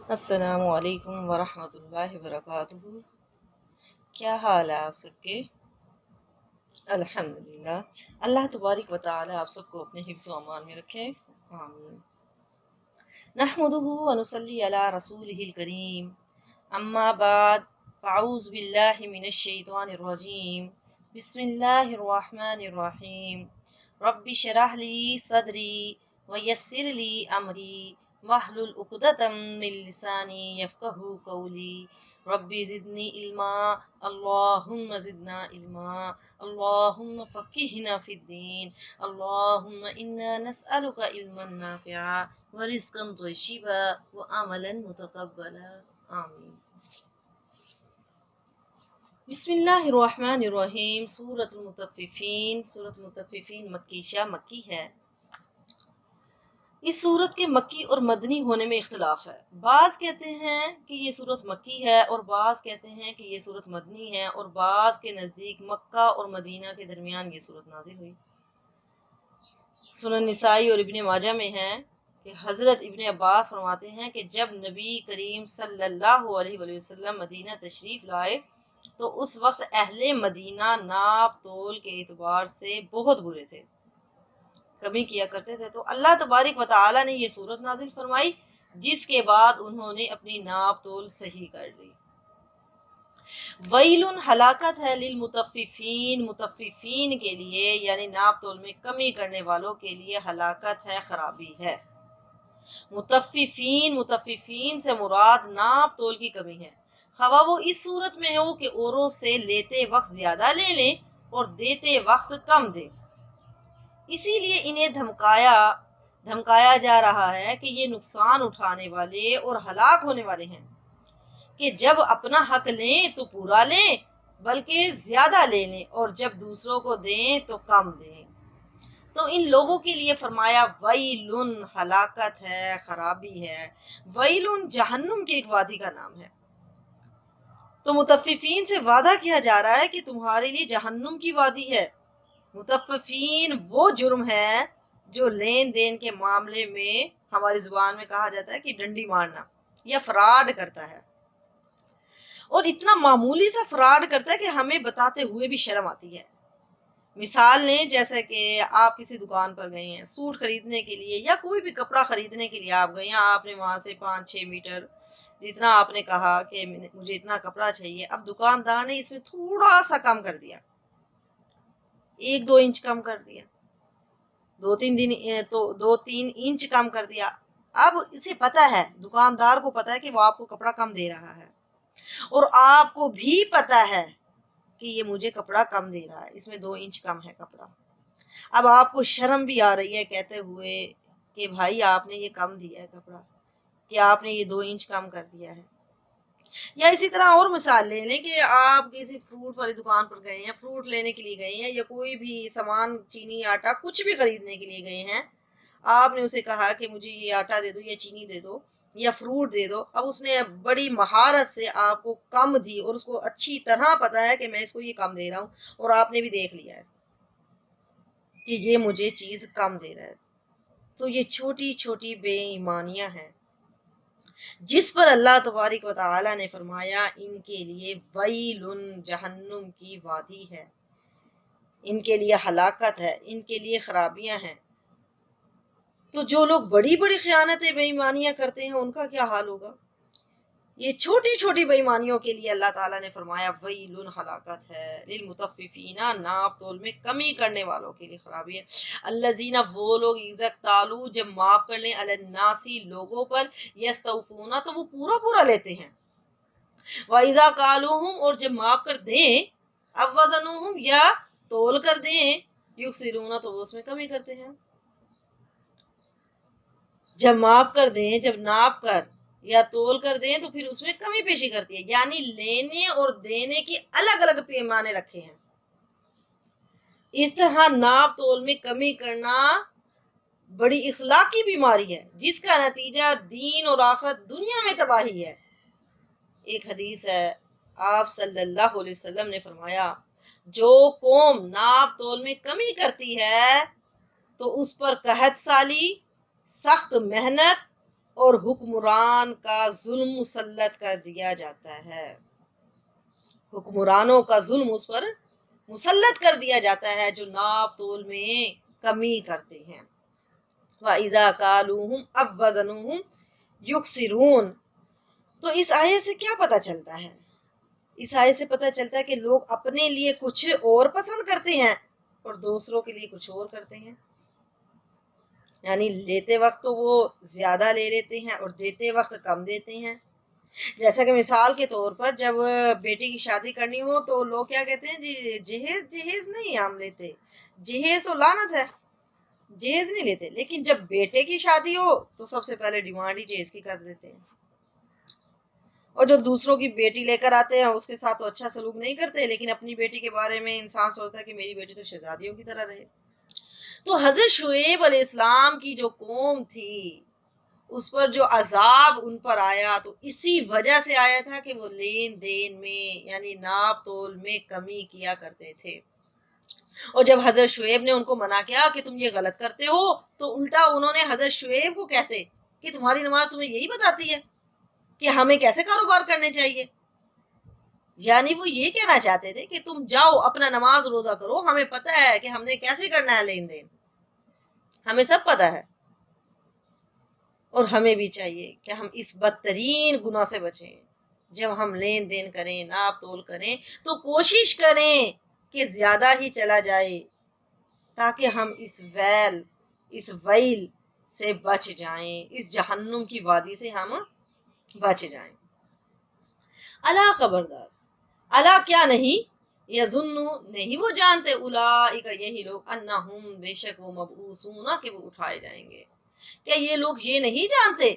السلام علیکم ورحمۃ اللہ وبرکاتہ۔ کیا حال ہے آپ سب کے؟ الحمدللہ، اللہ تبارک و تعالی آپ سب کو اپنے حفظ و امان میں رکھے، آمین۔ نحمدہ ونصلی علی رسولہ الکریم، اما بعد، فاعوذ باللہ من الشیطان الرجیم، بسم اللہ الرحمن الرحیم۔ رب اشرح لی صدری ویسر لی امری واحلل عقدۃ من لسانی یفقہوا قولی۔ رب زدنی علما، اللہم زدنا علما، اللہم فقہنا فی الدین، اللہم انا نسألک علما نافعا ورزقا طیبا وعملا متقبلا، آمین۔ بسم اللہ الرحمن الرحیم۔ سورۃ المطففین، سورۃ المطففین مکی ہے۔ اس سورت کے مکی اور مدنی ہونے میں اختلاف ہے۔ بعض کہتے ہیں کہ یہ سورت مکی ہے اور بعض کہتے ہیں کہ یہ سورت مدنی ہے، اور بعض کے نزدیک مکہ اور مدینہ کے درمیان یہ سورت نازل ہوئی۔ سنن نسائی اور ابن ماجہ میں ہے کہ حضرت ابن عباس فرماتے ہیں کہ جب نبی کریم صلی اللہ علیہ وآلہ وسلم مدینہ تشریف لائے تو اس وقت اہل مدینہ ناپ تول کے اعتبار سے بہت برے تھے، کمی کیا کرتے تھے، تو اللہ تبارک و تعالی نے یہ سورت نازل فرمائی، جس کے بعد انہوں نے اپنی ناپ تول صحیح کر لی۔ ویل، ہلاکت ہے، للمطففین، مطففین کے لیے، یعنی ناپ تول میں کمی کرنے والوں کے لیے ہلاکت ہے، خرابی ہے۔ مطففین سے مراد ناپ تول کی کمی ہے، خواہ وہ اس صورت میں ہو کہ اوروں سے لیتے وقت زیادہ لے لیں اور دیتے وقت کم دیں۔ اسی لیے انہیں دھمکایا جا رہا ہے کہ یہ نقصان اٹھانے والے اور ہلاک ہونے والے ہیں کہ جب اپنا حق لیں تو پورا لیں بلکہ زیادہ لے لیں، اور جب دوسروں کو دیں تو کم دیں۔ تو ان لوگوں کے لیے فرمایا ویلن، ہلاکت ہے، خرابی ہے۔ ویلن جہنم کے ایک وادی کا نام ہے۔ تو مطففین سے وعدہ کیا جا رہا ہے کہ تمہارے لیے جہنم کی وادی ہے۔ مطففین وہ جرم ہے جو لین دین کے معاملے میں ہماری زبان میں کہا جاتا ہے کہ ڈنڈی مارنا یا فراڈ کرتا ہے، اور اتنا معمولی سا فراڈ کرتا ہے کہ ہمیں بتاتے ہوئے بھی شرم آتی ہے۔ مثال لیں، جیسے کہ آپ کسی دکان پر گئے ہیں سوٹ خریدنے کے لیے یا کوئی بھی کپڑا خریدنے کے لیے آپ گئے ہیں، آپ نے وہاں سے 5-6 میٹر جتنا آپ نے کہا کہ مجھے اتنا کپڑا چاہیے، اب دکاندار نے اس میں تھوڑا سا کم کر دیا، 1-2 انچ کم کر دیا، 2-3 انچ کم کر دیا۔ اب اسے پتا ہے، دکاندار کو پتا ہے کہ وہ آپ کو کپڑا کم دے رہا ہے، اور آپ کو بھی پتا ہے کہ یہ مجھے کپڑا کم دے رہا ہے، اس میں 2 انچ کم ہے کپڑا۔ اب آپ کو شرم بھی آ رہی ہے کہتے ہوئے کہ بھائی آپ نے یہ کم دیا ہے کپڑا، کہ آپ نے یہ 2 انچ کم کر دیا ہے۔ یا اسی طرح اور مثال لے لیں کہ آپ کسی فروٹ والی دکان پر گئے ہیں، فروٹ لینے کے لیے گئے ہیں، یا کوئی بھی سامان، چینی، آٹا، کچھ بھی خریدنے کے لیے گئے ہیں، آپ نے اسے کہا کہ مجھے یہ آٹا دے دو یا چینی دے دو یا فروٹ دے دو۔ اب اس نے بڑی مہارت سے آپ کو کم دی، اور اس کو اچھی طرح پتا ہے کہ میں اس کو یہ کم دے رہا ہوں، اور آپ نے بھی دیکھ لیا ہے کہ یہ مجھے چیز کم دے رہا ہے۔ تو یہ چھوٹی چھوٹی بے ایمانیاں ہیں جس پر اللہ تبارک و تعالی نے فرمایا ان کے لیے ویلن، جہنم کی وادی ہے، ان کے لیے ہلاکت ہے، ان کے لیے خرابیاں ہیں۔ تو جو لوگ بڑی بڑی خیانتیں، بے ایمانیاں کرتے ہیں، ان کا کیا حال ہوگا؟ یہ چھوٹی چھوٹی بے ایمانیوں کے لیے اللہ تعالیٰ نے فرمایا ویلن، ہلاکت ہے، للمطففین، ناپ تول میں کمی کرنے والوں کے لیے خرابی ہے۔ الذین، وہ لوگ، اذا اکتالوا، جب ماپ کر لیں، علی الناس، لوگوں پر، یستوفون، تو وہ پورا پورا لیتے ہیں، واذا کالوہم، اور جب ماپ کر دیں، اب وزنوہم، یا تول کر دیں، یکسرون، تو وہ اس میں کمی کرتے ہیں۔ جب ماپ کر دیں، جب ناپ کر یا تول کر دیں تو پھر اس میں کمی پیشی کرتی ہے، یعنی لینے اور دینے کی الگ الگ پیمانے رکھے ہیں۔ اس طرح ناپ تول میں کمی کرنا بڑی اخلاقی بیماری ہے، جس کا نتیجہ دین اور آخرت، دنیا میں تباہی ہے۔ ایک حدیث ہے، آپ صلی اللہ علیہ وسلم نے فرمایا جو قوم ناپ تول میں کمی کرتی ہے تو اس پر قحط سالی، سخت محنت اور حکمران کا ظلم مسلط کر دیا جاتا ہے، حکمرانوں کا ظلم اس پر مسلط کر دیا جاتا ہے جو ناپ تول میں کمی کرتے ہیں۔ وَإِذَا كَالُوهُمْ أَو وَّزَنُوهُمْ يُخْسِرُونَ۔ تو اس آیت سے کیا پتہ چلتا ہے؟ اس آیت سے پتہ چلتا ہے کہ لوگ اپنے لیے کچھ اور پسند کرتے ہیں اور دوسروں کے لیے کچھ اور کرتے ہیں، یعنی لیتے وقت تو وہ زیادہ لے لیتے ہیں اور دیتے وقت کم دیتے ہیں۔ جیسا کہ مثال کے طور پر جب بیٹی کی شادی کرنی ہو تو لوگ کیا کہتے ہیں، جی جہیز جہیز نہیں ہم لیتے، جہیز تو لعنت ہے، جہیز نہیں لیتے، لیکن جب بیٹے کی شادی ہو تو سب سے پہلے ڈیمانڈ ہی جہیز کی کر دیتے ہیں، اور جو دوسروں کی بیٹی لے کر آتے ہیں اس کے ساتھ تو اچھا سلوک نہیں کرتے، لیکن اپنی بیٹی کے بارے میں انسان سوچتا ہے کہ میری بیٹی تو شہزادیوں کی طرح رہے۔ تو حضرت شعیب علیہ السلام کی جو قوم تھی اس پر جو عذاب ان پر آیا تو اسی وجہ سے آیا تھا کہ وہ لین دین میں یعنی ناپ تول میں کمی کیا کرتے تھے، اور جب حضرت شعیب نے ان کو منع کیا کہ تم یہ غلط کرتے ہو تو الٹا انہوں نے حضرت شعیب کو کہتے کہ تمہاری نماز تمہیں یہی بتاتی ہے کہ ہمیں کیسے کاروبار کرنے چاہیے، یعنی وہ یہ کہنا چاہتے تھے کہ تم جاؤ اپنا نماز روزہ کرو، ہمیں پتہ ہے کہ ہم نے کیسے کرنا ہے لین دین، ہمیں سب پتہ ہے، اور ہمیں بھی چاہیے کہ ہم اس بدترین گناہ سے بچیں، جب ہم لین دین کریں ناپ تول کریں تو کوشش کریں کہ زیادہ ہی چلا جائے تاکہ ہم اس ویل سے بچ جائیں، اس جہنم کی وادی سے ہم بچ جائیں۔ الا خبردار، الا کیا نہیں، یظن نہیں وہ جانتے، اولئک یہی لوگ، انہم بے شک وہ مبعوثون کہ وہ اٹھائے جائیں گے، کیا یہ لوگ یہ نہیں جانتے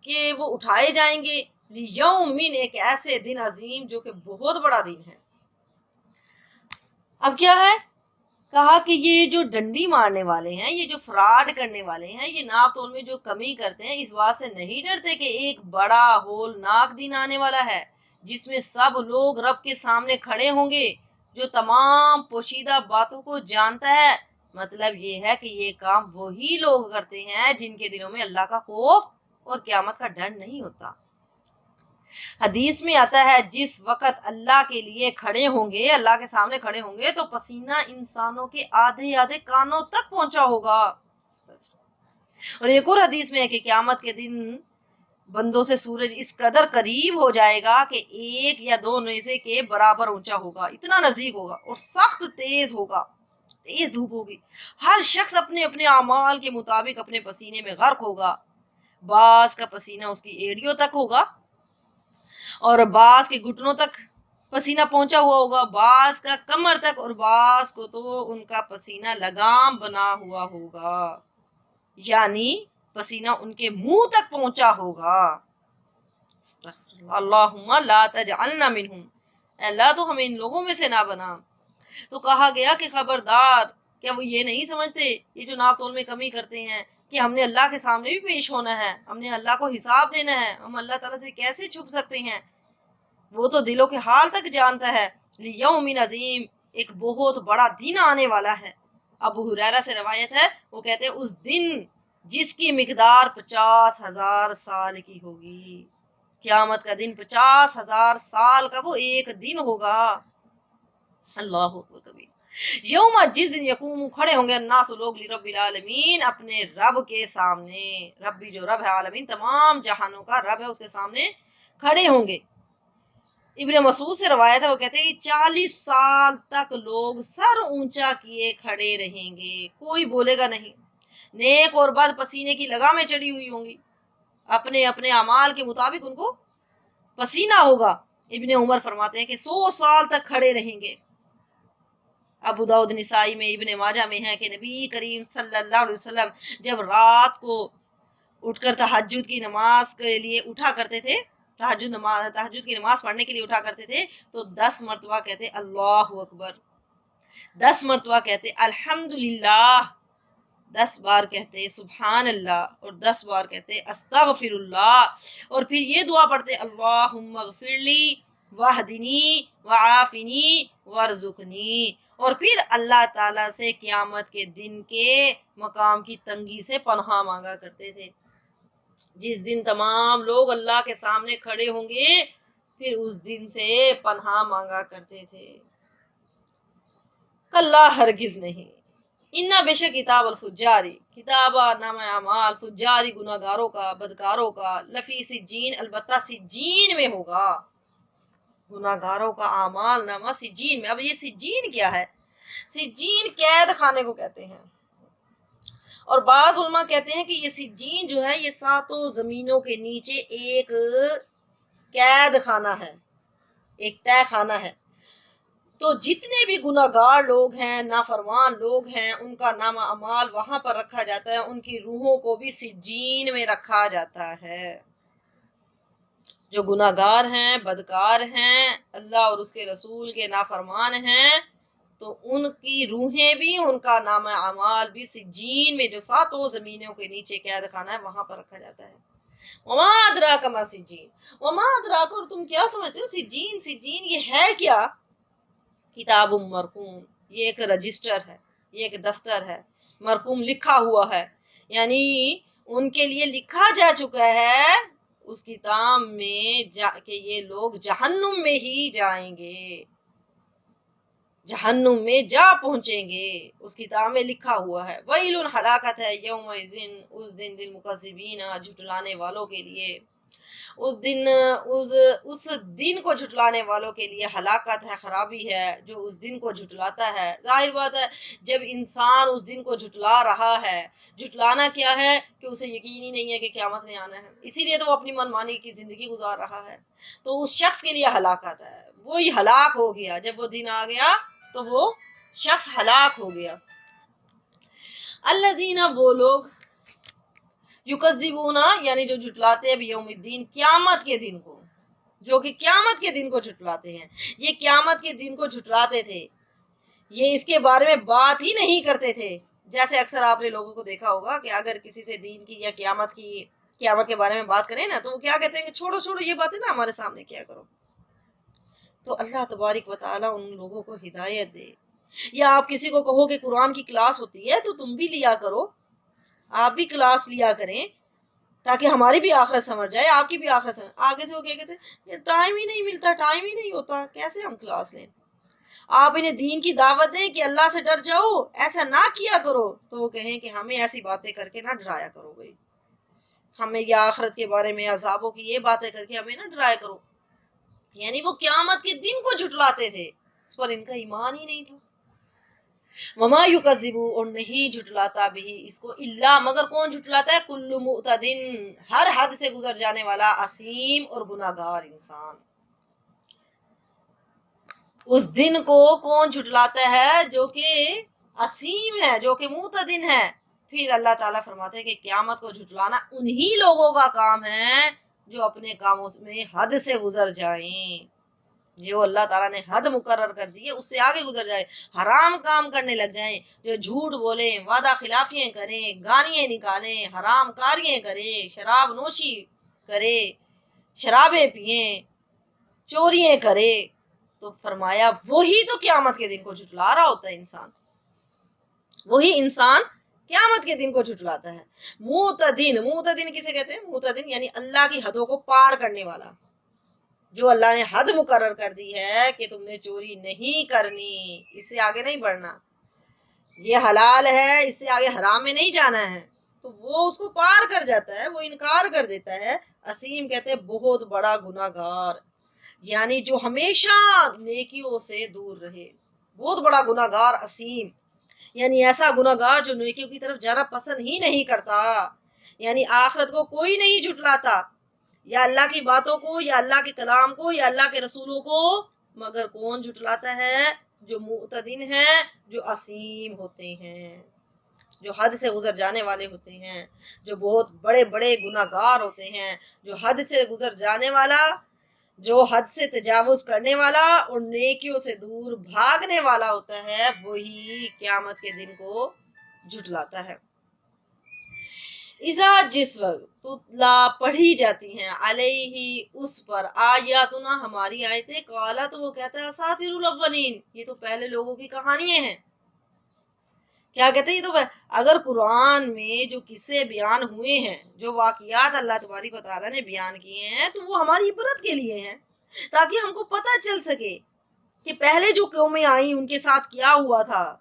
کہ وہ اٹھائے جائیں گے لیومن ایک ایسے دن عظیم جو کہ بہت بڑا دن ہے۔ اب کیا ہے، کہا کہ یہ جو ڈنڈی مارنے والے ہیں، یہ جو فراڈ کرنے والے ہیں، یہ ناپ تول میں جو کمی کرتے ہیں، اس بات سے نہیں ڈرتے کہ ایک بڑا ہولناک دن آنے والا ہے جس میں سب لوگ رب کے سامنے کھڑے ہوں گے جو تمام پوشیدہ باتوں کو جانتا ہے۔ مطلب یہ ہے کہ یہ کام وہی لوگ کرتے ہیں جن کے دلوں میں اللہ کا خوف اور قیامت کا ڈر نہیں ہوتا۔ حدیث میں آتا ہے جس وقت اللہ کے لیے کھڑے ہوں گے، اللہ کے سامنے کھڑے ہوں گے تو پسینہ انسانوں کے آدھے آدھے کانوں تک پہنچا ہوگا، اور ایک اور حدیث میں ہے کہ قیامت کے دن بندوں سے سورج اس قدر قریب ہو جائے گا کہ ایک یا دو نیزے کے برابر اونچا ہوگا، اتنا نزدیک ہوگا، اور سخت تیز ہوگا، تیز دھوپ ہوگی، ہر شخص اپنے اپنے اعمال کے مطابق اپنے پسینے میں غرق ہوگا، بعض کا پسینہ اس کی ایڑیوں تک ہوگا اور بعض کے گھٹنوں تک پسینہ پہنچا ہوا ہوگا، بعض کا کمر تک، اور بعض کو تو ان کا پسینہ لگام بنا ہوا ہوگا، یعنی پسینہ ان کے منہ تک پہنچا ہوگا۔ اللہم لا تجعلنا منہم، اے اللہ تو ہمیں ان لوگوں میں سے نہ بنا۔ تو کہا گیا کہ خبردار، کیا وہ یہ نہیں سمجھتے، یہ جو ناپ تول میں کمی کرتے ہیں، کہ ہم نے اللہ کے سامنے بھی پیش ہونا ہے، ہم نے اللہ کو حساب دینا ہے، ہم اللہ تعالیٰ سے کیسے چھپ سکتے ہیں، وہ تو دلوں کے حال تک جانتا ہے۔ لیوم عظیم، ایک بہت بڑا دن آنے والا ہے۔ ابو ہریرہ سے روایت ہے، وہ کہتے ہیں اس دن جس کی مقدار 50,000 سال کی ہوگی، قیامت کا دن 50,000 سال کا وہ ایک دن ہوگا۔ اللہ اکبر کبیر۔ یوم جس دن یقوم کھڑے ہوں گے الناس لوگ لرب العالمین اپنے رب کے سامنے، رب بھی جو رب ہے عالمین تمام جہانوں کا رب ہے، اس کے سامنے کھڑے ہوں گے۔ ابن مسعود سے روایت ہے، وہ کہتے ہیں کہ 40 سال تک لوگ سر اونچا کیے کھڑے رہیں گے، کوئی بولے گا نہیں، نیک اور بد پسینے کی لگامیں چڑھی ہوئی ہوں گی، اپنے اپنے اعمال کے مطابق ان کو پسینہ ہوگا۔ ابن عمر فرماتے ہیں کہ 100 سال تک کھڑے رہیں گے۔ ابو داؤد نسائی میں، ابن ماجہ میں ہے کہ نبی کریم صلی اللہ علیہ وسلم جب رات کو اٹھ کر تہجد کی نماز کے لیے اٹھا کرتے تھے، تہجد کی نماز پڑھنے کے لیے اٹھا کرتے تھے تو 10 مرتبہ کہتے اللہ اکبر، 10 مرتبہ کہتے الحمدللہ، 10 بار کہتے سبحان اللہ، اور 10 بار کہتے استغفر اللہ، اور پھر یہ دعا پڑھتے اللہم اغفر لی واہدنی وعافنی وارزقنی، اور پھر اللہ تعالیٰ سے قیامت کے دن کے مقام کی تنگی سے پناہ مانگا کرتے تھے۔ جس دن تمام لوگ اللہ کے سامنے کھڑے ہوں گے، پھر اس دن سے پناہ مانگا کرتے تھے۔ کلا ہرگز نہیں، انا بے شک کتاب الفجاری، کتاب نام اعمال فجاری گناہ گاروں کا، بدکاروں کا، لفی سجین، البتہ سجین میں ہوگا، گناہ گاروں کا اعمال نامہ سجین میں۔ اب یہ سجین کیا ہے؟ سجین قید خانے کو کہتے ہیں، اور بعض علماء کہتے ہیں کہ یہ سجین جو ہے یہ ساتوں زمینوں کے نیچے ایک قید خانہ ہے، ایک تہ خانہ ہے۔ تو جتنے بھی گناہ گار لوگ ہیں، نافرمان لوگ ہیں، ان کا نام اعمال وہاں پر رکھا جاتا ہے، ان کی روحوں کو بھی سجین میں رکھا جاتا ہے۔ جو گناہ گار ہیں، بدکار ہیں، اللہ اور اس کے رسول کے نافرمان ہیں، تو ان کی روحیں بھی، ان کا نام اعمال بھی سجین میں، جو ساتوں زمینوں کے نیچے قید خانہ ہے، وہاں پر رکھا جاتا ہے۔ وما ادراک ما سجین، وما ادراک، اور تم کیا سمجھتے ہو سجین؟ سجین یہ ہے کیا؟ کتاب مرقوم، یہ ایک رجسٹر ہے، یہ ایک دفتر ہے، مرقوم لکھا ہوا ہے، یعنی ان کے لیے لکھا جا چکا ہے اس کتاب میں کہ یہ لوگ جہنم میں ہی جائیں گے، جہنم میں جا پہنچیں گے، اس کتاب میں لکھا ہوا ہے۔ ویل، ہلاکت ہے، یومئذ، اس دن، للمکذبین، جھٹلانے والوں کے لیے، اس دن کو جھٹلانے والوں کے لیے ہلاکت ہے، خرابی ہے، جو اس دن کو جھٹلاتا ہے۔ ظاہر بات ہے جب انسان اس دن کو جھٹلا رہا ہے، جھٹلانا کیا ہے کہ اسے یقین ہی نہیں ہے کہ قیامت نے آنا ہے، اسی لیے تو وہ اپنی من مانی کی زندگی گزار رہا ہے، تو اس شخص کے لیے ہلاکت ہے، وہی ہلاک ہو گیا، جب وہ دن آ گیا تو وہ شخص ہلاک ہو گیا۔ الذین، وہ لوگ، یکذبون، یعنی جو جھٹلاتے ہیں بیوم الدین، قیامت کے دن کو، جو کہ قیامت کے دن کو جھٹلاتے ہیں۔ یہ قیامت کے دن کو جھٹلاتے تھے، یہ اس کے بارے میں بات ہی نہیں کرتے تھے۔ جیسے اکثر آپ نے لوگوں کو دیکھا ہوگا کہ اگر کسی سے دین کی یا قیامت کے بارے میں بات کریں نا، تو وہ کیا کہتے ہیں کہ چھوڑو یہ باتیں نا ہمارے سامنے کیا کرو۔ تو اللہ تبارک و تعالیٰ ان لوگوں کو ہدایت دے۔ یا آپ کسی کو کہو کہ قرآن کی کلاس ہوتی ہے تو تم بھی لیا کرو، آپ بھی کلاس لیا کریں، تاکہ ہماری بھی آخرت سمجھ جائے، آپ کی بھی آخرت سمجھ۔ آگے سے وہ کیا کہتے ہیں، ٹائم ہی نہیں ملتا، ٹائم ہی نہیں ہوتا، کیسے ہم کلاس لیں؟ آپ انہیں دین کی دعوت دیں کہ اللہ سے ڈر جاؤ، ایسا نہ کیا کرو، تو وہ کہیں کہ ہمیں ایسی باتیں کر کے نہ ڈرایا کرو بھائی، ہمیں یہ آخرت کے بارے میں، عذابوں کی یہ باتیں کر کے ہمیں نہ ڈرایا کرو۔ یعنی وہ قیامت کے دن کو جھٹلاتے تھے، اس پر ان کا ایمان ہی نہیں تھا۔ وما یکذب، اور نہیں جھٹلاتا بھی اس کو، الا، مگر کون جھٹلاتا ہے؟ کل معتد، ہر حد سے گزر جانے والا، اثیم اور گناہگار انسان۔ اس دن کو کون جھٹلاتا ہے؟ جو کہ اثیم ہے، جو کہ معتدن ہے۔ پھر اللہ تعالیٰ فرماتے ہیں کہ قیامت کو جھٹلانا انہی لوگوں کا کام ہے جو اپنے کاموں میں حد سے گزر جائیں، جو اللہ تعالیٰ نے حد مقرر کر دی ہے اس سے آگے گزر جائیں، حرام کام کرنے لگ جائیں، جو جھوٹ بولیں، وعدہ خلافیاں کریں، گانیاں نکالیں، حرام کاریاں کریں، شراب نوشی کرے، شرابیں پئیں، چوریاں کرے، تو فرمایا وہی تو قیامت کے دن کو جھٹلا رہا ہوتا ہے انسان، وہی انسان قیامت کے دن کو جھٹلاتا ہے۔ معتدن کسے کہتے ہیں؟ معتدن یعنی اللہ کی حدوں کو پار کرنے والا، جو اللہ نے حد مقرر کر دی ہے کہ تم نے چوری نہیں کرنی، اس سے آگے نہیں بڑھنا، یہ حلال ہے، اس سے آگے حرام میں نہیں جانا ہے، تو وہ اس کو پار کر جاتا ہے، وہ انکار کر دیتا ہے۔ اسیم کہتے ہیں بہت بڑا گناہ گار، یعنی جو ہمیشہ نیکیوں سے دور رہے، بہت بڑا گناہ گار اسیم، یعنی ایسا گناہ گار جو نیکیوں کی طرف جانا پسند ہی نہیں کرتا، یعنی آخرت کو کوئی نہیں جھٹلاتا، یا اللہ کی باتوں کو، یا اللہ کے کلام کو، یا اللہ کے رسولوں کو، مگر کون جھٹلاتا ہے؟ جو معتدین ہیں، جو اسیم ہوتے ہیں، جو حد سے گزر جانے والے ہوتے ہیں، جو بہت بڑے بڑے گناہ گار ہوتے ہیں، جو حد سے گزر جانے والا، جو حد سے تجاوز کرنے والا اور نیکیوں سے دور بھاگنے والا ہوتا ہے، وہی قیامت کے دن کو جھٹلاتا ہے۔ اذا، جس وقت، تتلا، پڑھی جاتی ہیں، علیہ، اس پر، آیاتنا، ہماری آیتیں، قالا، تو وہ کہتا ہے اساطیر الاولین، یہ تو پہلے لوگوں کی کہانیاں ہیں، کیا کہتے ہیں، یہ تو اگر قرآن میں جو قصے بیان ہوئے ہیں، جو واقعات اللہ تبارک و تعالیٰ نے بیان کیے ہیں، تو وہ ہماری عبرت کے لیے ہیں، تاکہ ہم کو پتہ چل سکے کہ پہلے جو قومیں آئیں ان کے ساتھ کیا ہوا تھا.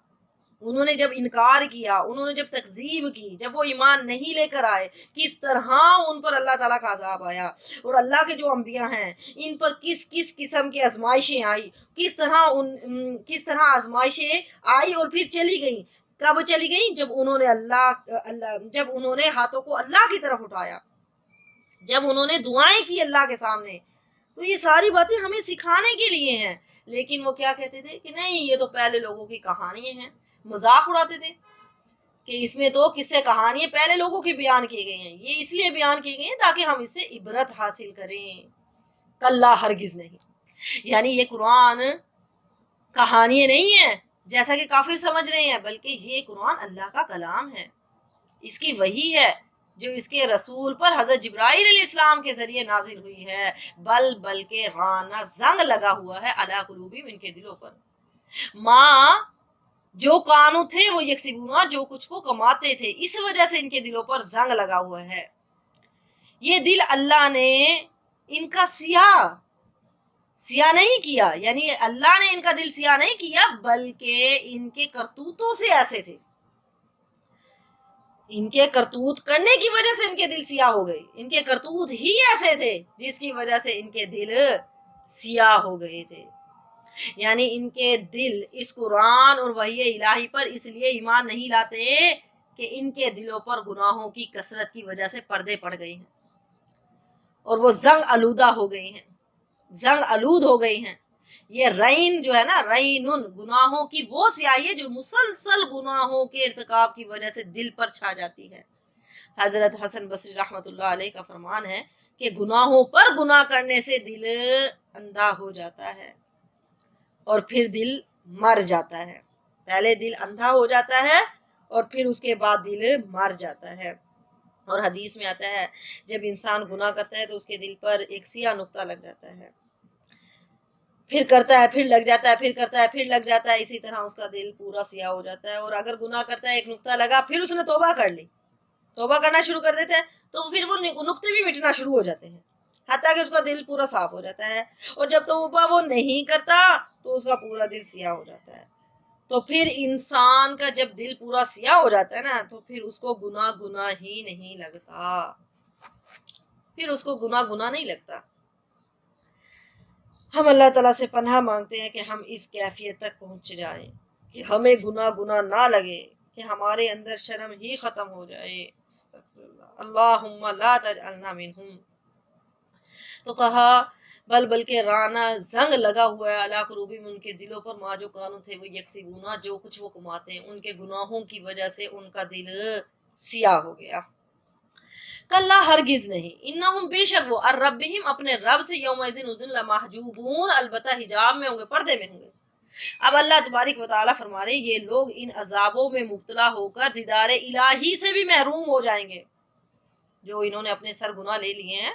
انہوں نے جب انکار کیا، انہوں نے جب تکذیب کی، جب وہ ایمان نہیں لے کر آئے، کس طرح ان پر اللہ تعالیٰ کا عذاب آیا، اور اللہ کے جو انبیاء ہیں ان پر کس کس قسم کی آزمائشیں آئی، کس طرح آزمائشیں آئی اور پھر چلی گئیں. کب چلی گئیں؟ جب انہوں نے ہاتھوں کو اللہ کی طرف اٹھایا، جب انہوں نے دعائیں کی اللہ کے سامنے. تو یہ ساری باتیں ہمیں سکھانے کے لیے ہیں. لیکن وہ کیا کہتے تھے کہ نہیں، یہ تو پہلے لوگوں کی کہانیاں ہیں، مذاق اڑاتے تھے کہ اس میں تو قصے کہانیاں پہلے لوگوں کی بیان کی گئی ہیں، یہ اس لیے بیان کی گئی ہیں تاکہ ہم اس سے عبرت حاصل کریں. کلا ہرگز نہیں، یعنی یہ قرآن کہانیاں نہیں ہیں جیسا کہ کافر سمجھ رہے ہیں، بلکہ یہ قرآن اللہ کا کلام ہے، اس کی وحی ہے جو اس کے رسول پر حضرت جبرائیل علیہ السلام کے ذریعے نازل ہوئی ہے. بلکہ رانا زنگ لگا ہوا ہے علی قلوبہم، ان کے دلوں پر. ماں جو کانو تھے وہ یکسبونا، جو کچھ وہ کماتے تھے، اس وجہ سے ان کے دلوں پر زنگ لگا ہوا ہے. یہ دل اللہ نے ان کا سیاہ نہیں کیا، یعنی اللہ نے ان کا دل سیاہ نہیں کیا، بلکہ ان کے کرتوتوں سے ایسے تھے، ان کے کرتوت کرنے کی وجہ سے ان کے دل سیاہ ہو گئے. ان کے کرتوت ہی ایسے تھے جس کی وجہ سے ان کے دل سیاہ ہو گئے تھے. یعنی ان کے دل اس قرآن اور وحی الہی پر اس لیے ایمان نہیں لاتے کہ ان کے دلوں پر گناہوں کی کثرت کی وجہ سے پردے پڑ گئے ہیں اور وہ زنگ آلودہ ہو گئے ہیں، زنگ آلود ہو گئے ہیں. یہ رین جو ہے نا، رینن، گناہوں کی وہ سیاہی ہے جو مسلسل گناہوں کے ارتکاب کی وجہ سے دل پر چھا جاتی ہے. حضرت حسن بصری رحمۃ اللہ علیہ کا فرمان ہے کہ گناہوں پر گناہ کرنے سے دل اندھا ہو جاتا ہے اور پھر دل مر جاتا ہے. پہلے دل اندھا ہو جاتا ہے اور پھر اس کے بعد دل مر جاتا ہے. اور حدیث میں آتا ہے جب انسان گناہ کرتا ہے تو اس کے دل پر ایک سیاہ نقطہ لگ جاتا ہے، پھر کرتا ہے، پھر لگ جاتا ہے، پھر کرتا ہے، پھر لگ جاتا ہے، اسی طرح اس کا دل پورا سیاہ ہو جاتا ہے. اور اگر گناہ کرتا ہے، ایک نقطہ لگا، پھر اس نے توبہ کر لی، توبہ کرنا شروع کر دیتا ہے، تو پھر وہ نقطے بھی مٹنا شروع ہو جاتے ہیں، حتیٰ کہ اس کا دل پورا صاف ہو جاتا ہے. اور جب توبہ وہ نہیں کرتا تو اس کا پورا دل سیاہ ہو جاتا ہے. تو پھر انسان کا جب دل پورا سیاہ ہو جاتا ہے نا، تو پھر اس کو گناہ ہی نہیں لگتا، پھر اس کو گناہ نہیں لگتا. ہم اللہ تعالیٰ سے پناہ مانگتے ہیں کہ ہم اس کیفیت تک پہنچ جائیں کہ ہمیں گناہ نہ لگے، کہ ہمارے اندر شرم ہی ختم ہو جائے. استغفر اللہ، اللہم لا تجعلنا منہم. تو کہا بلکہ رانا زنگ لگا ہوا ہے علی قلوبہم، ان کے دلوں پر، ما جو کانو تھے وہ یکسبونا، جو کچھ وہ کماتے ہیں، ان کے گناہوں کی وجہ سے ان کا دل سیاہ ہو گیا. کلا ہرگز نہیں، انہم بے شک وہ، الربہم اپنے رب سے، یومئذ اس دن، لمحجوبون البتہ حجاب میں ہوں گے، پردے میں ہوں گے. اب اللہ تبارک و تعالیٰ فرما رہے یہ لوگ ان عذابوں میں مبتلا ہو کر دیدار الہی سے بھی محروم ہو جائیں گے. جو انہوں نے اپنے سر گناہ لے لیے ہیں،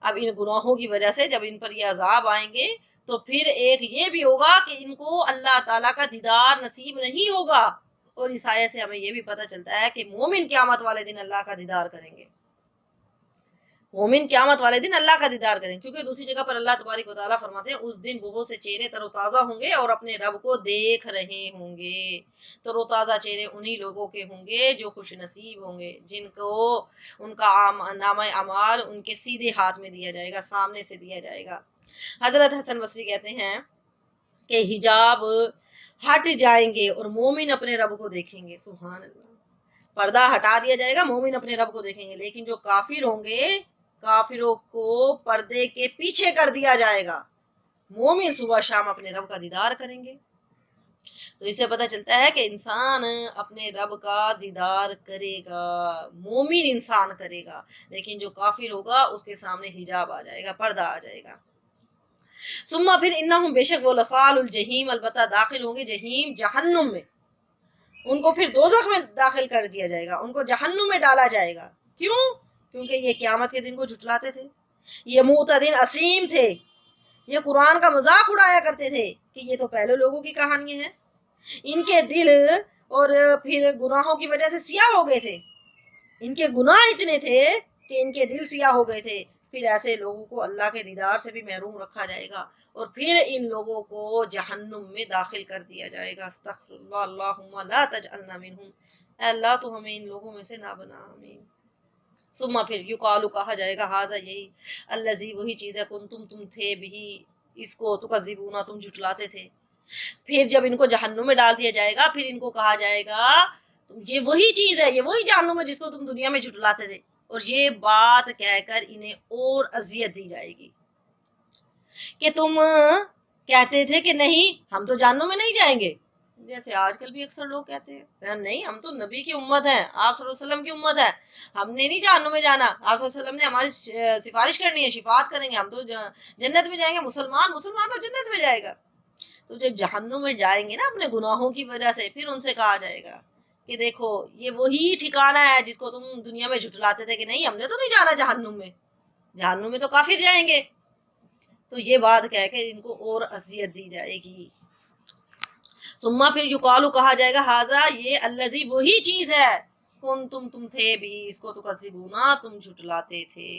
اب ان گناہوں کی وجہ سے جب ان پر یہ عذاب آئیں گے تو پھر ایک یہ بھی ہوگا کہ ان کو اللہ تعالیٰ کا دیدار نصیب نہیں ہوگا. اور اس آیت سے ہمیں یہ بھی پتہ چلتا ہے کہ مومن قیامت والے دن اللہ کا دیدار کریں گے، مومن قیامت والے دن اللہ کا دیدار کریں، کیونکہ دوسری جگہ پر اللہ تبارک و تعالیٰ فرماتے ہیں اس دن بہت سے چہرے تر و تازہ ہوں گے اور اپنے رب کو دیکھ رہے ہوں گے. تر و تازہ چہرے انہی لوگوں کے ہوں گے جو خوش نصیب ہوں گے، جن کو ان کا نامہ اعمال ان کے سیدھے ہاتھ میں دیا جائے گا، سامنے سے دیا جائے گا. حضرت حسن بصری کہتے ہیں کہ حجاب ہٹ جائیں گے اور مومن اپنے رب کو دیکھیں گے. سبحان اللہ، پردہ ہٹا دیا جائے گا، مومن اپنے رب کو دیکھیں گے. لیکن جو کافر ہوں گے، کافروں کو پردے کے پیچھے کر دیا جائے گا، مومن صبح شام اپنے رب کا دیدار کریں گے. تو اس سے پتہ چلتا ہے کہ انسان اپنے رب کا دیدار کرے گا، مومن انسان کرے گا. لیکن جو کافر ہوگا اس کے سامنے حجاب آ جائے گا، پردہ آ جائے گا. ثم پھر انہم بے شک وہ لصال الجحیم البتہ داخل ہوں گے جہیم، جہنم میں. ان کو پھر دوزخ میں داخل کر دیا جائے گا، ان کو جہنم میں ڈالا جائے گا. کیوں؟ کیونکہ یہ قیامت کے دن کو جھٹلاتے تھے، یہ معتدین اسیم تھے، یہ قرآن کا مذاق اڑایا کرتے تھے کہ یہ تو پہلے لوگوں کی کہانیاں ہیں. ان کے دل اور پھر گناہوں کی وجہ سے سیاہ ہو گئے تھے، ان کے گناہ اتنے تھے کہ ان کے دل سیاہ ہو گئے تھے، پھر ایسے لوگوں کو اللہ کے دیدار سے بھی محروم رکھا جائے گا اور پھر ان لوگوں کو جہنم میں داخل کر دیا جائے گا۔ استغفر اللہ، اللہم لا تجعلنا منہم، اے اللہ تو ہمیں ان لوگوں میں سے نہ بنا، آمین۔ ثم پھر یقالو کہا جائے گا ھذا یہی، الذی وہی چیز ہے، کنتم تم تھے بھی اس کو تکذبون تم جھٹلاتے تھے۔ پھر جب ان کو جہنم میں ڈال دیا جائے گا پھر ان کو کہا جائے گا یہ وہی چیز ہے، یہ وہی جہنم ہے جس کو تم دنیا میں جھٹلاتے تھے، اور یہ بات کہہ کر انہیں اور اذیت دی جائے گی کہ تم کہتے تھے کہ نہیں ہم تو جہنم میں نہیں جائیں گے، جیسے آج کل بھی اکثر لوگ کہتے ہیں نہیں ہم تو نبی کی امت ہیں، آپ صلی اللہ علیہ وسلم کی امت ہے، ہم نے نہیں جہنم میں جانا، آپ صلی اللہ علیہ وسلم نے ہماری سفارش کرنی ہے، شفاعت کریں گے، ہم تو جنت میں جائیں گے، مسلمان تو جنت میں جائے گا۔ تو جب جہنم میں جائیں گے نا اپنے گناہوں کی وجہ سے، پھر ان سے کہا جائے گا کہ دیکھو یہ وہی ٹھکانہ ہے جس کو تم دنیا میں جھٹلاتے تھے کہ نہیں ہم نے تو نہیں جانا جہنم میں، جہنم میں تو کافر جائیں گے۔ تو یہ بات کہہ کے ان کو اور اذیت دی جائے گی۔ ثم پھر یقالو کہا جائے گا ھذا یہ الذی وہی چیز ہے، تم تھے بھی اس کو تکذبون تم جھٹلاتے تھے۔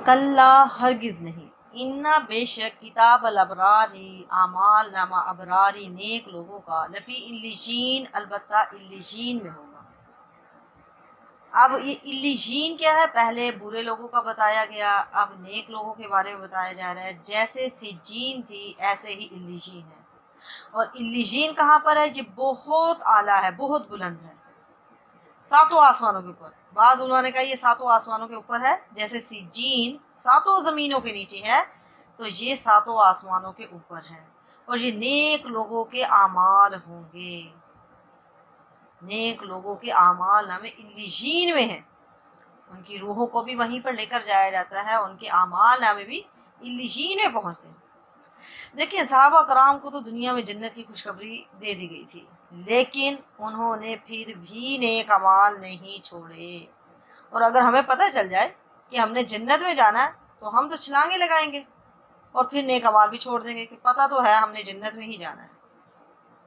کلا ہرگز نہیں، انا بے شک کتاب الابراری اعمال نامہ ابراری نیک لوگوں کا لفی علیین البتہ علیین میں ہوگا۔ اب یہ علیین کیا ہے؟ پہلے برے لوگوں کا بتایا گیا، اب نیک لوگوں کے بارے میں بتایا جا رہا ہے۔ جیسے سجین تھی ایسے ہی علیین ہے، اور علیین کہاں پر ہے؟ یہ بہت اعلیٰ ہے، بہت بلند ہے، ساتوں آسمانوں کے اوپر۔ بعض علماء نے کہا یہ ساتوں آسمانوں کے اوپر ہے، جیسے سجین ساتوں زمینوں کے نیچے ہے تو یہ ساتوں آسمانوں کے اوپر ہے، اور یہ نیک لوگوں کے اعمال ہوں گے، نیک لوگوں کے اعمال نامے علیین میں ہیں، ان کی روحوں کو بھی وہیں پر لے کر جایا جاتا ہے، ان کے اعمال نامے بھی علیین میں پہنچتے ہیں۔ دیکھیں صحابہ کرام کو تو دنیا میں جنت کی خوشخبری دے دی گئی تھی، لیکن انہوں نے پھر بھی نیک اعمال نہیں چھوڑے، اور اگر ہمیں پتہ چل جائے کہ ہم نے جنت میں جانا ہے تو ہم تو چھلانگیں لگائیں گے اور پھر نیک اعمال بھی چھوڑ دیں گے کہ پتہ تو ہے ہم نے جنت میں ہی جانا ہے،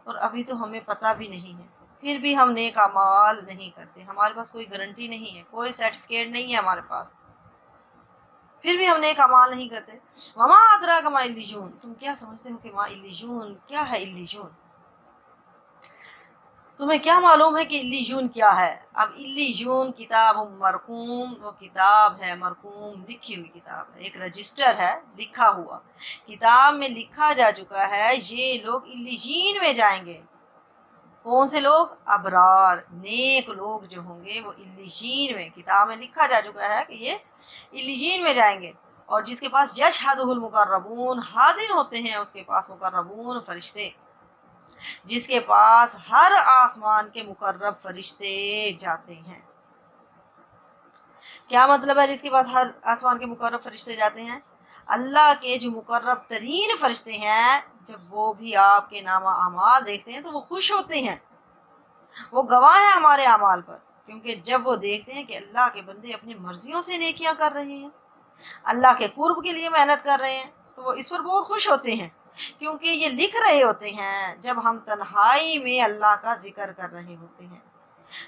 اور ابھی تو ہمیں پتہ بھی نہیں ہے، پھر بھی ہم نیک اعمال نہیں کرتے، ہمارے پاس کوئی گارنٹی نہیں ہے، کوئی سرٹیفکیٹ نہیں ہے ہمارے پاس، پھر بھی ہم نیک اعمال نہیں کرتے۔ وما ادراک ما علیون، تم کیا سمجھتے ہو کہ ما علیون کیا ہے؟ علیون تمہیں کیا معلوم ہے کہ علیون کیا ہے؟ اب علیون کتاب مرقوم، وہ کتاب ہے مرقوم، لکھی ہوئی کتاب ہے، ایک رجسٹر ہے لکھا ہوا، کتاب میں لکھا جا چکا ہے یہ لوگ علیون میں جائیں گے۔ کون سے لوگ؟ ابرار، نیک لوگ جو ہوں گے وہ علیین میں، کتاب میں لکھا جا چکا ہے کہ یہ علیین میں جائیں گے، اور جس کے پاس یشہدہ المقربون، حاضر ہوتے ہیں اس کے پاس مقربون، فرشتے، جس کے پاس ہر آسمان کے مقرب فرشتے جاتے ہیں۔ کیا مطلب ہے جس کے پاس ہر آسمان کے مقرب فرشتے جاتے ہیں؟ اللہ کے جو مقرب ترین فرشتے ہیں جب وہ بھی آپ کے نامہ اعمال دیکھتے ہیں تو وہ خوش ہوتے ہیں، وہ گواہ ہیں ہمارے اعمال پر، کیونکہ جب وہ دیکھتے ہیں کہ اللہ کے بندے اپنی مرضیوں سے نیکیاں کر رہے ہیں، اللہ کے قرب کے لیے محنت کر رہے ہیں، تو وہ اس پر بہت خوش ہوتے ہیں، کیونکہ یہ لکھ رہے ہوتے ہیں جب ہم تنہائی میں اللہ کا ذکر کر رہے ہوتے ہیں،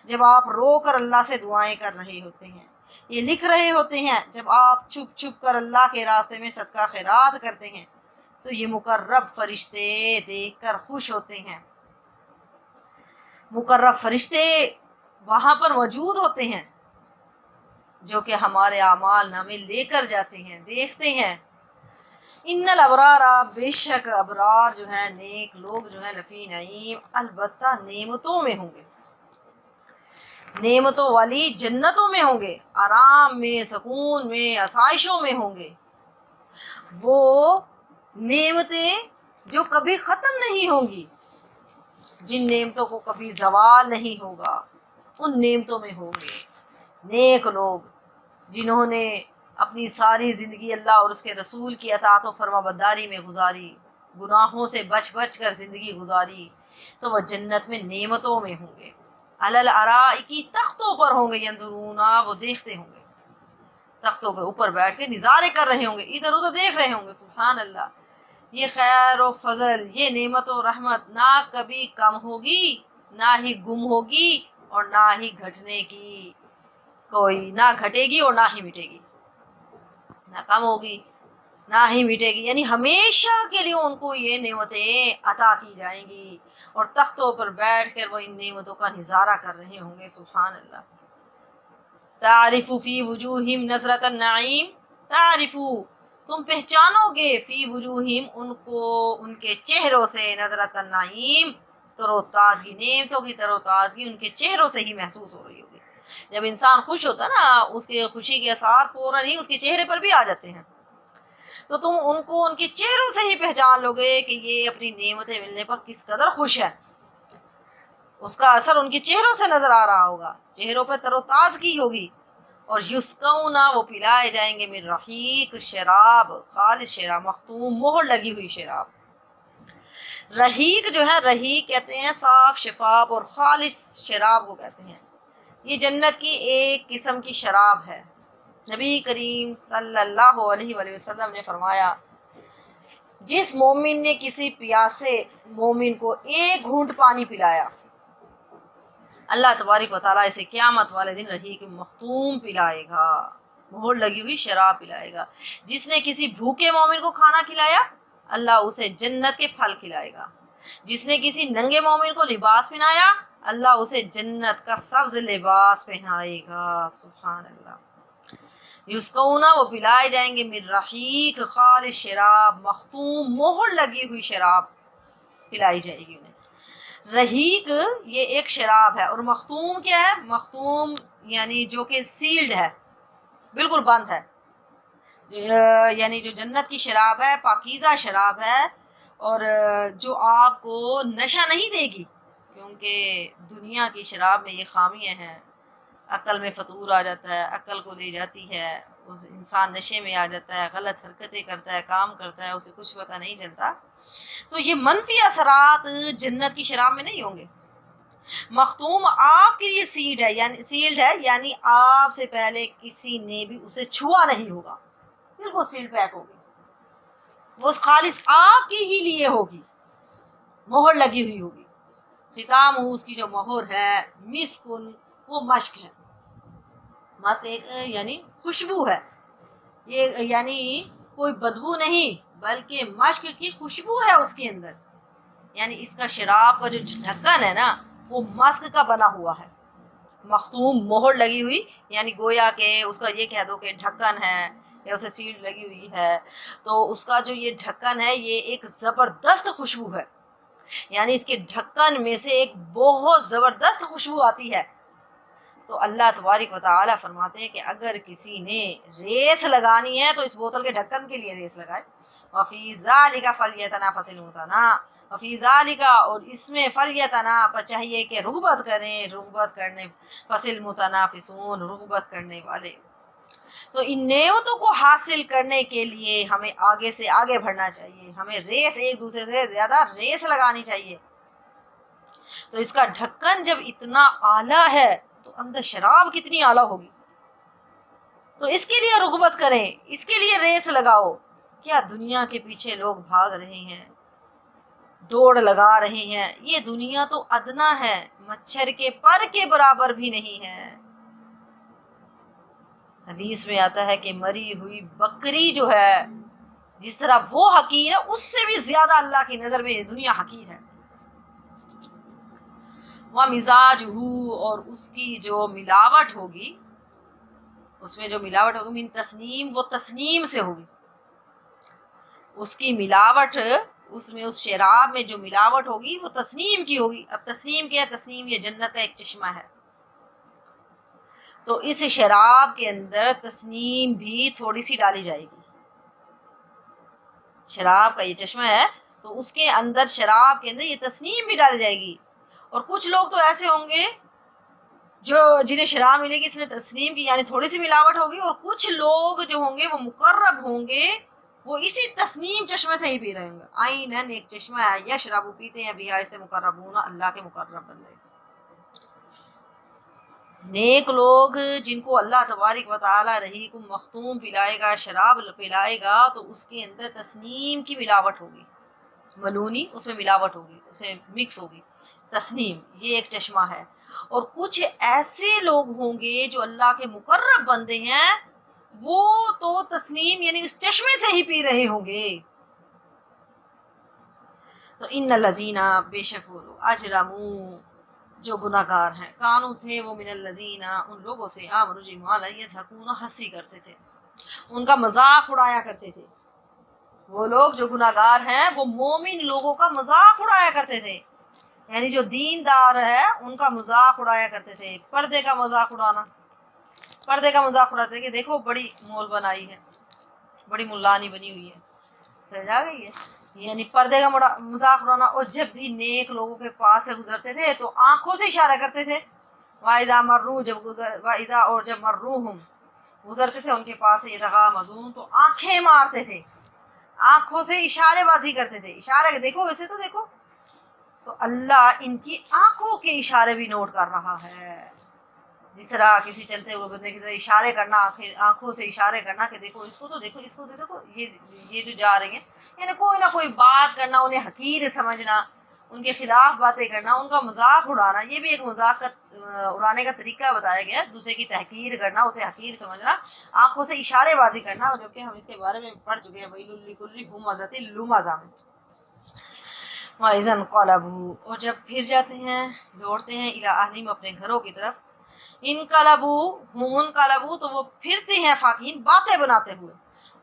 جب آپ رو کر اللہ سے دعائیں کر رہے ہوتے ہیں، یہ لکھ رہے ہوتے ہیں جب آپ چھپ چھپ کر اللہ کے راستے میں صدقہ خیرات کرتے ہیں، تو یہ مقرب فرشتے دیکھ کر خوش ہوتے ہیں، مقرب فرشتے وہاں پر موجود ہوتے ہیں جو کہ ہمارے اعمال نامے لے کر جاتے ہیں، دیکھتے ہیں۔ ان الابرار، بے شک ابرار جو ہیں، نیک لوگ جو ہیں، لفی نعیم، البتہ نعمتوں میں ہوں گے، نعمتوں والی جنتوں میں ہوں گے، آرام میں، سکون میں، آسائشوں میں ہوں گے، وہ نعمتیں جو کبھی ختم نہیں ہوں گی، جن نعمتوں کو کبھی زوال نہیں ہوگا، ان نعمتوں میں ہوں گے نیک لوگ، جنہوں نے اپنی ساری زندگی اللہ اور اس کے رسول کی اطاعت و فرما برداری میں گزاری، گناہوں سے بچ بچ کر زندگی گزاری، تو وہ جنت میں نعمتوں میں ہوں گے، علی الارائک، تختوں پر ہوں گے، ینظرون، وہ دیکھتے ہوں گے، تختوں کے اوپر بیٹھ کے نظارے کر رہے ہوں گے، ادھر ادھر دیکھ رہے ہوں گے، سبحان اللہ۔ یہ خیر و فضل، یہ نعمت و رحمت نہ کبھی کم ہوگی نہ ہی گم ہوگی اور نہ ہی گھٹنے کی کوئی، نہ گھٹے گی اور نہ ہی مٹے گی، نہ کم ہوگی نہ ہی مٹے گی، یعنی ہمیشہ کے لیے ان کو یہ نعمتیں عطا کی جائیں گی اور تختوں پر بیٹھ کر وہ ان نعمتوں کا نظارہ کر رہے ہوں گے۔ سبحان اللہ۔ تعرف فی وجوہہم نظرۃ النعیم، تعرف تم پہچانو گے، فی وجوہہم ان کو ان کے چہروں سے، نظرۃ النعیم تر و تازگی، نعمتوں کی تر و تازگی ان کے چہروں سے ہی محسوس ہو رہی ہوگی۔ جب انسان خوش ہوتا ہے نا، اس کے خوشی کے اثار فوراً ہی اس کے چہرے پر بھی آ جاتے ہیں، تو تم ان کو ان کے چہروں سے ہی پہچان لو گے کہ یہ اپنی نعمتیں ملنے پر کس قدر خوش ہے۔ اس کا اثر ان کے چہروں سے نظر آ رہا ہوگا، چہروں پہ تر و تازگی ہوگی۔ اور یسقونا، وہ پلائے جائیں گے، من رحیق، شراب، خالص شراب، مختوم، مہر لگی ہوئی شراب۔ رحیق جو ہے، رحیق کہتے ہیں صاف شفاف اور خالص شراب کو کہتے ہیں۔ یہ جنت کی ایک قسم کی شراب ہے۔ نبی کریم صلی اللہ علیہ وآلہ وسلم نے فرمایا، جس مومن نے کسی پیاسے مومن کو ایک گھونٹ پانی پلایا، اللہ تبارک و تعالیٰ اسے قیامت والے دن رحیق مختوم پلائے گا، مہر لگی ہوئی شراب پلائے گا۔ جس نے کسی بھوکے مومن کو کھانا کھلایا، اللہ اسے جنت کے پھل کھلائے گا۔ جس نے کسی ننگے مومن کو لباس پہنایا، اللہ اسے جنت کا سبز لباس پہنائے گا۔ سبحان اللہ۔ یسقونا، وہ پلائے جائیں گے، من رحیق، خالص شراب، مختوم، مہر لگی ہوئی شراب پلائی جائے گی انہیں۔ رحیق یہ ایک شراب ہے، اور مختوم کیا ہے؟ مختوم یعنی جو کہ سیلڈ ہے، بالکل بند ہے، یعنی جو جنت کی شراب ہے، پاکیزہ شراب ہے، اور جو آپ کو نشہ نہیں دے گی، کیونکہ دنیا کی شراب میں یہ خامیاں ہیں، عقل میں فطور آ جاتا ہے، عقل کو لے جاتی ہے، اس انسان نشے میں آ جاتا ہے، غلط حرکتیں کرتا ہے، کام کرتا ہے، اسے کچھ پتہ نہیں چلتا۔ تو یہ منفی اثرات جنت کی شراب میں نہیں ہوں گے۔ مختوم آپ کے لیے سیلڈ ہے، یعنی آپ سے پہلے کسی نے بھی اسے چھوا نہیں ہوگا، بالکل سیلڈ پیک ہوگی، وہ خالص آپ کے ہی لیے ہوگی، مہر لگی ہوئی ہوگی۔ ختام اس کی جو مہر ہے، مسکن، وہ مشک ہے۔ مشک ایک یعنی خوشبو ہے، یہ یعنی کوئی بدبو نہیں، بلکہ مشک کی خوشبو ہے اس کے اندر، یعنی اس کا شراب کا جو ڈھکن ہے نا، وہ مشک کا بنا ہوا ہے۔ مختوم، مہر لگی ہوئی، یعنی گویا کہ اس کا یہ کہہ دو کہ ڈھکن ہے یا اسے سیل لگی ہوئی ہے، تو اس کا جو یہ ڈھکن ہے، یہ ایک زبردست خوشبو ہے، یعنی اس کے ڈھکن میں سے ایک بہت زبردست خوشبو آتی ہے۔ تو اللہ تبارک و تعالیٰ فرماتے ہیں کہ اگر کسی نے ریس لگانی ہے تو اس بوتل کے ڈھکن کے لیے ریس لگائے۔ وَفِي ذَلِكَ فَلْيَتَنَافَسِ الْمُتَنَافِسُونَ، وَفِي ذَلِكَ، اور اس میں فَلْيَتَنَافَسْ، چاہیے کہ رغبت کریں، رغبت کرنے، فَصِلْ مُتَنَافِسُونَ، رغبت کرنے والے۔ تو ان نعمتوں کو حاصل کرنے کے لیے ہمیں آگے سے آگے بڑھنا چاہیے، ہمیں ریس، ایک دوسرے سے زیادہ ریس لگانی چاہیے۔ تو اس کا ڈھکن جب اتنا اعلیٰ ہے تو اندر شراب کتنی اعلیٰ ہوگی۔ تو اس کے لیے رغبت کریں، اس کے لیے ریس لگاؤ۔ کیا دنیا کے پیچھے لوگ بھاگ رہے ہیں، دوڑ لگا رہے ہیں، یہ دنیا تو ادنا ہے، مچھر کے پر کے برابر بھی نہیں ہے۔ حدیث میں آتا ہے کہ مری ہوئی بکری جو ہے، جس طرح وہ حقیر ہے، اس سے بھی زیادہ اللہ کی نظر میں یہ دنیا حقیر ہے۔ وَمِزَاجُهُ، اور اس کی جو ملاوٹ ہوگی، اس میں جو ملاوٹ ہوگی، من تسنیم، وہ تسنیم سے ہوگی، اس کی ملاوٹ، اس میں اس شراب میں جو ملاوٹ ہوگی وہ تسنیم کی ہوگی۔ اب تسنیم کیا ہے؟ تسنیم یہ جنت کا ایک چشمہ ہے، تو اس شراب کے اندر تسنیم بھی تھوڑی سی ڈالی جائے گی۔ شراب کا یہ چشمہ ہے تو اس کے اندر، شراب کے اندر یہ تسنیم بھی ڈالی جائے گی۔ اور کچھ لوگ تو ایسے ہوں گے جو جنہیں شراب ملے گی اس میں تسنیم کی یعنی تھوڑی سی ملاوٹ ہوگی، اور کچھ لوگ جو ہوں گے وہ مقرب ہوں گے، وہ اسی تسنیم چشمے سے ہی پی رہے ہوں گے۔ عینن، ایک چشمہ ہے، یشرب، پیتے ہیں، بہا، سے مقربون، اللہ کے مقرب بندے۔ نیک لوگ جن کو اللہ تبارک و تعالی رحیق مختوم پلائے گا، شراب پلائے گا، تو اس کے اندر تسنیم کی ملاوٹ ہوگی، ملونی اس میں ملاوٹ ہوگی، اس میں مکس ہوگی، تسنیم یہ ایک چشمہ ہے، اور کچھ ایسے لوگ ہوں گے جو اللہ کے مقرب بندے ہیں، وہ تو تسنیم یعنی اس چشمے سے ہی پی رہے ہوں گے۔ تو ان الذین بے شک وہ لوگ اجرموا جو گناہ گار ہیں، کانو تھے وہ من الذین ان لوگوں سے آمنوا جو ایمان لائے، یضحکون ہنسی کرتے تھے، ان کا مذاق اڑایا کرتے تھے۔ وہ لوگ جو گناہ گار ہیں وہ مومن لوگوں کا مذاق اڑایا کرتے تھے، یعنی جو دیندار ہے ان کا مذاق اڑایا کرتے تھے۔ پردے کا مذاق اڑانا، پردے کا مذاق اڑاتے تھے کہ دیکھو بڑی مول بنائی ہے، بڑی ملانی بنی ہوئی ہے، سمجھ آ گئی ہے؟ یعنی پردے کا مذاق اڑانا۔ اور جب بھی نیک لوگوں کے پاس سے گزرتے تھے تو آنکھوں سے اشارہ کرتے تھے، وَإِذَا مَرُّوا وَإِذَا اور جب مَرُّوهُم گزرتے تھے ان کے پاس سے، يَتَغَامَزُونَ تو آنکھیں مارتے تھے، آنکھوں سے اشارے بازی کرتے تھے، اشارے دیکھو ویسے تو دیکھو۔ تو اللہ ان کی آنکھوں کے اشارے بھی نوٹ کر رہا ہے، جس طرح کسی چلتے ہوئے بندے کی طرح اشارے کرنا، آنکھوں سے اشارے کرنا کہ دیکھو اس کو، تو دیکھو اس کو، دیکھو یہ جو جا رہی ہیں، یعنی کوئی نہ کوئی بات کرنا، انہیں حقیر سمجھنا، ان کے خلاف باتیں کرنا، ان کا مذاق اڑانا، یہ بھی ایک مذاق اڑانے کا طریقہ بتایا گیا، دوسرے کی تحقیر کرنا، اسے حقیر سمجھنا، آنکھوں سے اشارے بازی کرنا، اور جبکہ ہم اس کے بارے میں پڑھ چکے ہیں وَيْلٌ لِكُلِّ هُمَزَةٍ لُمَزَةٍ وَإِذَا انقلبوا اور جب پھر جاتے ہیں، لوٹتے ہیں الی اہلہم اپنے گھروں کی طرف، انقلبوا تو وہ پھرتے ہیں فاکین باتیں بناتے ہوئے،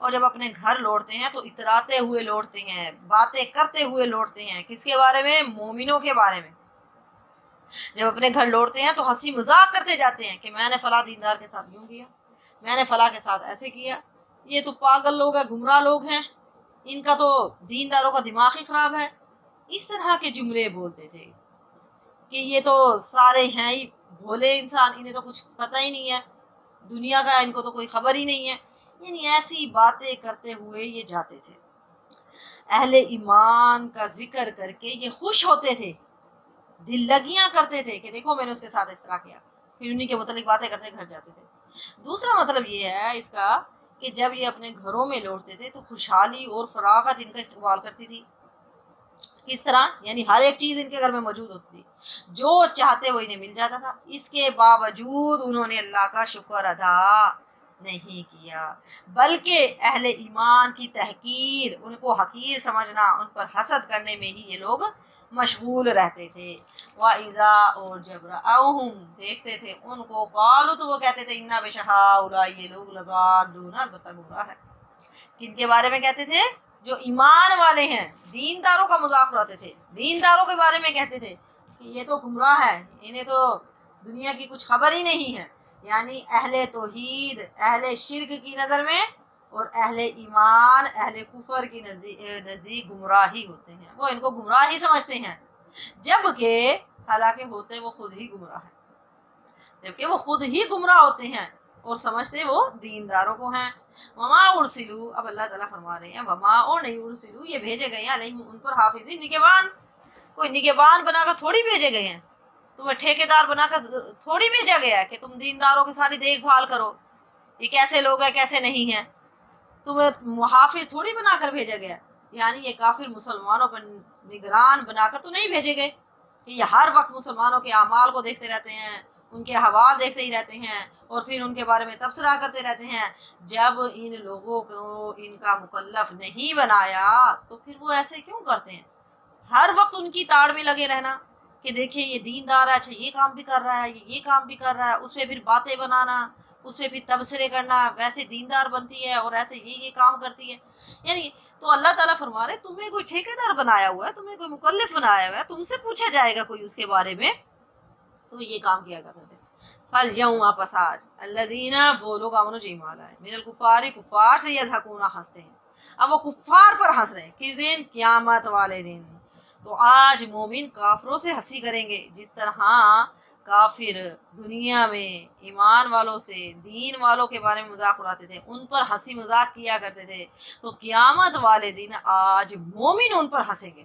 اور جب اپنے گھر لوٹتے ہیں تو اتراتے ہوئے لوٹتے ہیں، باتیں کرتے ہوئے لوٹتے ہیں، کس کے بارے میں؟ مومنوں کے بارے میں۔ جب اپنے گھر لوٹتے ہیں تو ہنسی مذاق کرتے جاتے ہیں کہ میں نے فلاں دیندار کے ساتھ یوں کیا، میں نے فلاں کے ساتھ ایسے کیا، یہ تو پاگل لوگ ہیں، گمراہ لوگ ہیں، ان کا تو دینداروں کا دماغ ہی خراب ہے، اس طرح کے جملے بولتے تھے کہ یہ تو سارے ہیں ہی بھولے انسان، انہیں تو کچھ پتہ ہی نہیں ہے دنیا کا، ان کو تو کوئی خبر ہی نہیں ہے، یعنی ایسی باتیں کرتے ہوئے یہ جاتے تھے۔ اہل ایمان کا ذکر کر کے یہ خوش ہوتے تھے، دل لگیاں کرتے تھے کہ دیکھو میں نے اس کے ساتھ اس طرح کیا، پھر انہیں کے متعلق باتیں کرتے گھر جاتے تھے۔ دوسرا مطلب یہ ہے اس کا کہ جب یہ اپنے گھروں میں لوٹتے تھے تو خوشحالی اور فراغت ان کا استقبال کرتی تھی۔ کس طرح؟ یعنی ہر ایک چیز ان کے گھر میں موجود ہوتی تھی، جو چاہتے وہ انہیں مل جاتا تھا، اس کے باوجود انہوں نے اللہ کا شکر ادا نہیں کیا، بلکہ اہل ایمان کی تحقیر، ان کو حقیر سمجھنا، ان پر حسد کرنے میں ہی یہ لوگ مشغول رہتے تھے۔ وَإِذَا اور جب رَأَوْهُمْ دیکھتے تھے ان کو، قالوا تو وہ کہتے تھے اِنَّا بِشَ هَٰؤُلَاءِ یہ لوگ لَضَالُّونَ البتہ گمراہ ہے۔ کن کے بارے میں کہتے تھے؟ جو ایمان والے ہیں، دینداروں کا مذاق اڑاتے تھے، دینداروں کے بارے میں کہتے تھے کہ یہ تو گمراہ ہے، انہیں تو دنیا کی کچھ خبر ہی نہیں ہے، یعنی اہل توحید، اہل شرک کی نظر میں اور اہل ایمان، اہل کفر کی نزدیک گمراہ ہی ہوتے ہیں، وہ ان کو گمراہ ہی سمجھتے ہیں، جبکہ حالانکہ ہوتے وہ خود ہی گمراہ ہیں، جبکہ وہ خود ہی گمراہ ہوتے ہیں اور سمجھتے وہ دینداروں کو ہیں۔ وما ارسلوا اب اللہ تعالیٰ فرما رہے ہیں وما اور نہیں ارسلوا یہ بھیجے گئے ہیں علیہم ان پر حافظین نگہبان، کوئی نگہبان بنا کر تھوڑی بھیجے گئے ہیں، تمہیں ٹھیکیدار بنا کر تھوڑی بھیجا گیا ہے کہ تم دینداروں کی ساری دیکھ بھال کرو، یہ کیسے لوگ ہیں کیسے نہیں ہیں، تمہیں محافظ تھوڑی بنا کر بھیجا گیا، یعنی یہ کافر مسلمانوں پر نگران بنا کر تو نہیں بھیجے گئے کہ یہ ہر وقت مسلمانوں کے اعمال کو دیکھتے رہتے ہیں، ان کے حوال دیکھتے ہی رہتے ہیں اور پھر ان کے بارے میں تبصرہ کرتے رہتے ہیں۔ جب ان لوگوں کو ان کا مکلف نہیں بنایا تو پھر وہ ایسے کیوں کرتے ہیں؟ ہر وقت ان کی تاڑ میں لگے رہنا کہ دیکھیں یہ دیندار ہے، اچھا یہ کام بھی کر رہا ہے، یہ کام بھی کر رہا ہے، اس پہ پھر باتیں بنانا، اس پہ پھر تبصرے کرنا، ویسے دیندار بنتی ہے اور ایسے یہ کام کرتی ہے، یعنی تو اللہ تعالیٰ فرما رہے تمہیں کوئی ٹھیکیدار بنایا ہوا ہے، تمہیں کوئی مکلف بنایا ہوا ہے، تم سے پوچھا جائے گا کوئی اس کے بارے میں، تو یہ کام کیا کرتے تھے۔ فَالْيَوْمَ پس آج الَّذِينَ وہ لوگ آمنوا جو ایمان لائے مِنَ الْكُفَّارِ کفار سے یضحکون ہنستے ہیں، اب وہ کفار پر ہنس رہے ہیں، کس دن؟ قیامت والے دن۔ تو آج مومن کافروں سے ہنسی کریں گے جس طرح کافر دنیا میں ایمان والوں سے، دین والوں کے بارے میں مذاق اڑاتے تھے، ان پر ہنسی مذاق کیا کرتے تھے، تو قیامت والے دن آج مومن ان پر ہنسیں گے،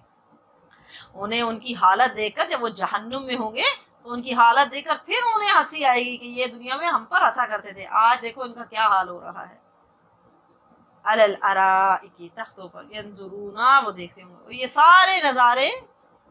انہیں ان کی حالت دیکھ کر، جب وہ جہنم میں ہوں گے تو ان کی حالت دیکھ کر پھر انہیں ہنسی آئے گی کہ یہ دنیا میں ہم پر ہنسا کرتے تھے، آج دیکھو ان کا کیا حال ہو رہا ہے۔ علی الارائک تختوں پر، ینظرون وہ دیکھتے ہوں گے، یہ سارے نظارے